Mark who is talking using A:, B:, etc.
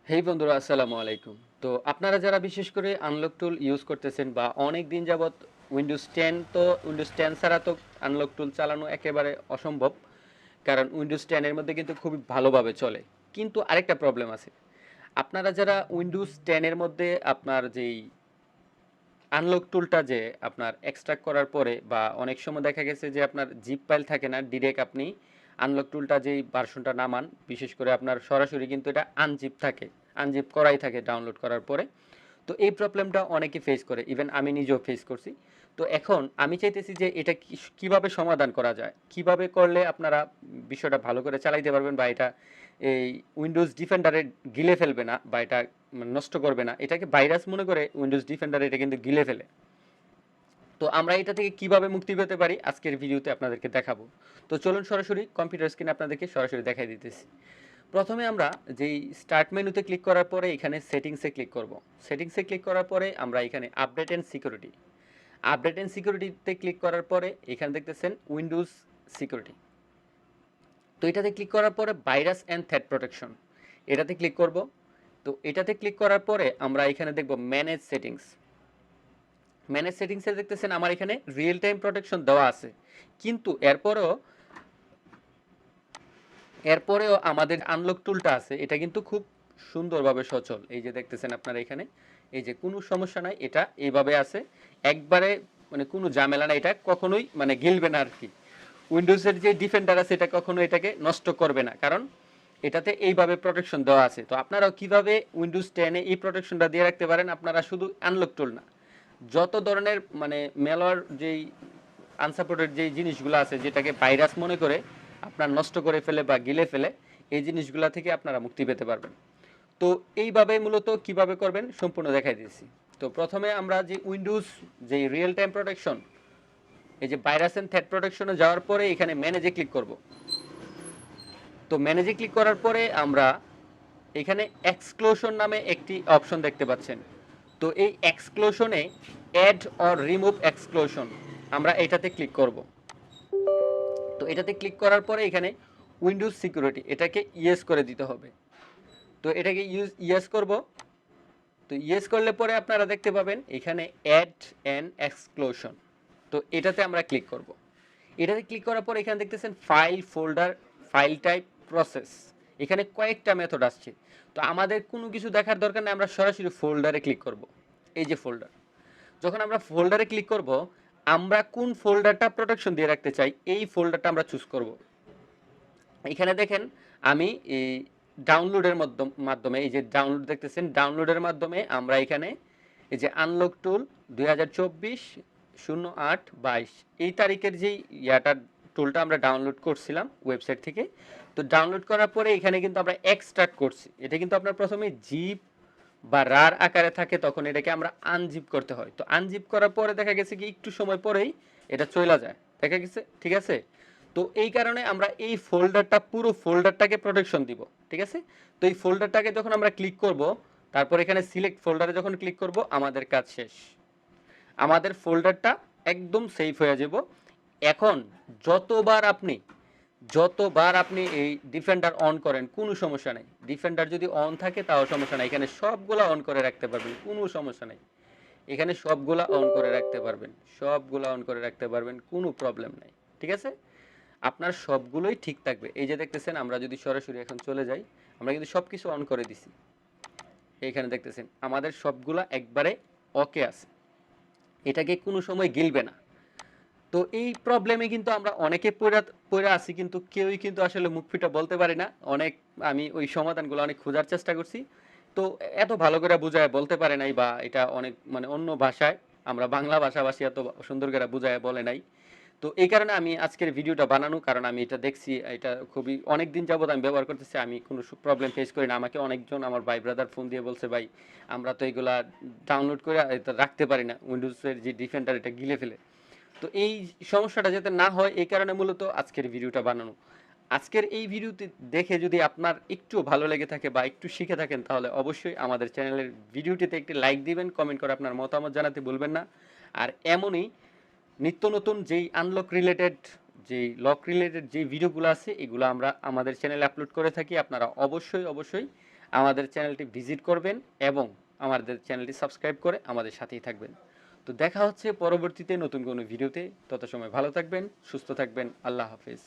A: হেই বন্ধুরা, আসসালামু আলাইকুম। তো আপনারা যারা বিশেষ করে আনলক টুল ইউজ করতেছেন বা অনেক দিন যাবত উইন্ডোজ 10 ছাড়া তো আনলক টুল চালানো একেবারে অসম্ভব। কারণ উইন্ডোজ 10 এর মধ্যে কিন্তু খুবই ভালোভাবে চলে। কিন্তু আরেকটা প্রবলেম আছে। আপনারা যারা উইন্ডোজ 10 এর মধ্যে আপনার যেই আনলক টুলটা যে আপনার এক্সট্রাক্ট করার পরে বা অনেক সময় দেখা গেছে যে আপনার জিপ ফাইল থাকে না, ডিরেক্ট আপনি আনলক টুলটা যেই ভার্সনটা নামান, বিশেষ করে আপনার সরাসরি কিন্তু এটা আনজিপ থাকে, আনজিপ করাই থাকে ডাউনলোড করার পরে। তো এই প্রবলেমটা অনেকে ফেস করে, ইভেন আমি নিজেও ফেস করছি। তো এখন আমি চাইতেছি যে এটা কিভাবে সমাধান করা যায়, কিভাবে করলে আপনারা বিষয়টা ভালো করে চালাইতে পারবেন বা এটা এই উইন্ডোজ ডিফেন্ডারে গিলে ফেলবে না বা এটা নষ্ট করবে না। এটাকে ভাইরাস মনে করে উইন্ডোজ ডিফেন্ডারে এটা কিন্তু গিলে ফেলে। তো আমরা এটা থেকে কিভাবে মুক্তি পেতে পারি আজকের ভিডিওতে আপনাদেরকে দেখাবো। তো চলুন সরাসরি কম্পিউটার স্ক্রিনে আপনাদেরকে সরাসরি দেখাই দিতেছি। প্রথমে আমরা যেই স্টার্ট মেনুতে ক্লিক করার পরে এখানে সেটিংসে ক্লিক করব। সেটিংসে ক্লিক করার পরে আমরা এখানে আপডেট অ্যান্ড সিকিউরিটিতে ক্লিক করার পরে এখানে দেখতেছেন উইন্ডোজ সিকিউরিটি। তো এটাতে ক্লিক করার পরে ভাইরাস অ্যান্ড থ্রেট প্রোটেকশন, এটাতে ক্লিক করব। তো এটাতে ক্লিক করার পরে আমরা এখানে দেখব ম্যানেজ সেটিংসে দেখতেছেন আমার এখানে রিয়েল টাইম প্রোটেকশন দেওয়া আছে, কিন্তু এরপরেও আমাদের আনলক টুলটা আছে, এটা কিন্তু খুব সুন্দরভাবে সচল। এই যে দেখতেছেন আপনারা এখানে, এই যে কোনো সমস্যা নাই, এটা এইভাবে আছে একবারে, মানে কোনো ঝামেলা নাই, এটা কখনোই মানে গিলবে না আর কি। উইন্ডোজের যে ডিফেন্ডার আছে এটা কখনো এটাকে নষ্ট করবে না, কারণ এটাতে এইভাবে প্রোটেকশন দেওয়া আছে। তো আপনারাও কিভাবে উইন্ডোজ 10 এ এই প্রোটেকশনটা দিয়ে রাখতে পারেন, আপনারা শুধু আনলক টুল না, যত ধরনের মানে মেলওয়্যার যেই আনসাপোর্টেড যেই জিনিসগুলো আছে যেটাকে ভাইরাস মনে করে আপনার নষ্ট করে ফেলে বা গিলে ফেলে, এই জিনিসগুলো থেকে আপনারা মুক্তি পেতে পারবেন। তো এইভাবে মূলত কিভাবে করবেন সম্পূর্ণ দেখাই দিয়েছি। তো প্রথমে আমরা যে উইন্ডোজ যে রিয়েল টাইম প্রোটেকশন, এই যে ভাইরাস এন্ড থ্রেট প্রোটেকশনে যাওয়ার পরে এখানে ম্যানেজে ক্লিক করব। তো ম্যানেজে ক্লিক করার পরে আমরা এখানে এক্সক্লুশন নামে একটি অপশন দেখতে পাচ্ছেন। তো এই এক্সক্লুশনে অ্যাড অর রিমুভ এক্সক্লুশন, আমরা এটাতে ক্লিক করব। তো এটাতে ক্লিক করার পরে এখানে উইন্ডোজ সিকিউরিটি, এটাকে ইয়েস করে দিতে হবে। তো এটাকে ইয়েস করব। তো ইয়েস করলে পরে আপনারা দেখতে পাবেন এখানে অ্যাড অ্যান এক্সক্লুশন। তো এটাতে আমরা ক্লিক করব। এটাতে ক্লিক করার পর এখানে দেখতেছেন file, folder, file type, process, এখানে কয়েকটা মেথড আসছে। তো আমাদের কোনো কিছু দেখার দরকার নেই, আমরা সরাসরি ফোল্ডারে ক্লিক করব। এই যে ফোল্ডার, যখন আমরা ফোল্ডারে ক্লিক করব, আমরা কোন ফোল্ডারটা প্রোটেকশন দিয়ে রাখতে চাই এই ফোল্ডারটা আমরা চুজ করব। এখানে দেখেন আমি এই ডাউনলোডের মাধ্যমে, এই যে ডাউনলোড দেখতেছেন, ডাউনলোডের মাধ্যমে আমরা এখানে এই যে আনলক টুল 2024-08-22 এই তারিখের যেই টুলটা আমরা ডাউনলোড করছিলাম ওয়েবসাইট থেকে। তো ডাউনলোড করার পরে এখানে কিন্তু আমরা এক্সট্রাক্ট করছি, এটা কিন্তু আপনার প্রথমে জিপ বা রার আকারে থাকে, তখন এটাকে আমরা আনজিপ করতে হয়। তো আনজিপ করার পরে দেখা গেছে কি একটু সময় পরেই এটা চলে যায়, দেখা গেছে, ঠিক আছে। তো এই কারণে আমরা এই ফোল্ডারটা, পুরো ফোল্ডারটাকে প্রোটেকশন দিব, ঠিক আছে। তো এই ফোল্ডারটাকে যখন আমরা ক্লিক করব, তারপর এখানে সিলেক্ট ফোল্ডারে যখন ক্লিক করব, আমাদের কাজ শেষ, আমাদের ফোল্ডারটা একদম সেফ হয়ে যাব। এখন যতবার আপনি যতবার আপনি এই ডিফেন্ডার অন করেন কোনো সমস্যা নেই, ডিফেন্ডার যদি অন থাকে তাও সমস্যা নাই, এখানে সবগুলা অন করে রাখতে পারবেন, কোনো সমস্যা নেই। এখানে সবগুলা অন করে রাখতে পারবেন, সবগুলা অন করে রাখতে পারবেন, কোনো প্রবলেম নাই, ঠিক আছে। আপনার সবগুলোই ঠিক থাকবে। এই যে দেখতেছেন, আমরা যদি সরাসরি এখন চলে যাই, আমরা কিন্তু সব কিছু অন করে দিছি। এইখানে দেখতেছেন আমাদের সবগুলা একবারে ওকে আছে, এটাকে কোনো সময় গিলবে না। তো এই প্রবলেমে কিন্তু আমরা অনেকে পড়ে আছি, কিন্তু কেউই কিন্তু আসলে মুখ ফুটে বলতে পারি না। অনেক আমি ওই সমাধানগুলো অনেক খোঁজার চেষ্টা করছি, তো এত ভালো করে বুঝায় বলতে পারে নাই, বা এটা অনেক মানে অন্য ভাষায়, আমরা বাংলা ভাষাভাষী এত সুন্দর করে বুঝায় বলে নাই। তো এই কারণে আমি আজকের ভিডিওটা বানানো, কারণ আমি এটা দেখছি, এটা খুবই অনেক দিন যাবত আমি ব্যবহার করতেছি, আমি কোনো প্রবলেম ফেস করি না। আমাকে অনেকজন, আমার ভাই ব্রাদার ফোন দিয়ে বলছে, ভাই আমরা তো এগুলা ডাউনলোড করে এটা রাখতে পারি না, উইন্ডোজের যে ডিফেন্ডার এটা গিলে ফেলে। তো এই সমস্যাটা যাতে না হয় এই কারণে মূলত আজকের ভিডিওটা বানানো। আজকের এই ভিডিওতে দেখে যদি আপনার একটু ভালো লেগে থাকে বা একটু শিখে থাকেন, তাহলে অবশ্যই আমাদের চ্যানেলের ভিডিওটিতে একটি লাইক দিবেন, কমেন্ট করে আপনার মতামত জানাতে ভুলবেন না। আর এমনই নিত্য নতুন যেই আনলক রিলেটেড, যেই লক রিলেটেড যেই ভিডিওগুলো আছে, এগুলো আমরা আমাদের চ্যানেলে আপলোড করে থাকি, আপনারা অবশ্যই আমাদের চ্যানেলটি ভিজিট করবেন এবং আমাদের চ্যানেলটি সাবস্ক্রাইব করে আমাদের সাথেই থাকবেন। তো দেখা হচ্ছে পরবর্তীতে নতুন কোনো ভিডিওতে। তত সময় ভালো থাকবেন, সুস্থ থাকবেন। আল্লাহ হাফেজ।